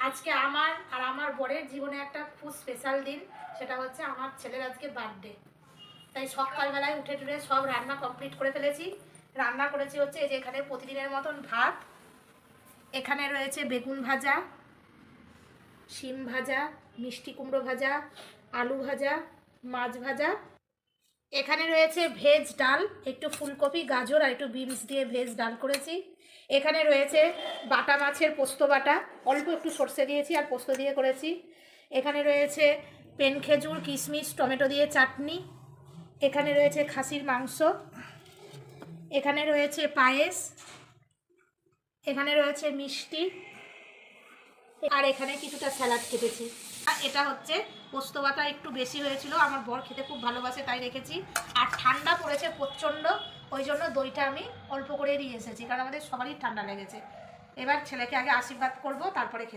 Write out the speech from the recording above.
আজকে আমার আর আমার বরের জীবনে একটা খুব স্পেশাল দিন, সেটা হচ্ছে আমার ছেলের আজকে বার্থডে। তাই সকালবেলায় উঠে টুটে সব রান্না কমপ্লিট করে ফেলেছি। রান্না করেছি হচ্ছে এই যে এখানে প্রতিদিনের মতন ভাত, এখানে রয়েছে বেগুন ভাজা, শিম ভাজা, মিষ্টি কুমড়ো ভাজা, আলু ভাজা, মাছ ভাজা, এখানে রয়েছে ভেজ ডাল, একটু ফুলকপি গাজর আর একটু বিনস দিয়ে ভেজ ডাল করেছি। এখানে রয়েছে বাটা মাছের পোস্ত বাটা, অল্প একটু সর্ষে দিয়েছি আর পোস্ত দিয়ে করেছি। এখানে রয়েছে পেন খেজুর কিশমিশ টমেটো দিয়ে চাটনি। এখানে রয়েছে খাসির মাংস, এখানে রয়েছে পায়েস, এখানে রয়েছে মিষ্টি, আর এখানে কিছুটা স্যালাড কেটেছি। আর এটা হচ্ছে পোস্ত বাটা একটু বেশি হয়েছিল, আমার বর খেতে খুব ভালোবাসে তাই রেখেছি। আর ঠান্ডা পড়েছে প্রচণ্ড, ওই জন্য দইটা আমি অল্প করে নিয়ে এসেছি, কারণ আমাদের সবারই ঠান্ডা লেগেছে। এবার ছেলেকে আগে আশীর্বাদ করব, তারপরে খেতে।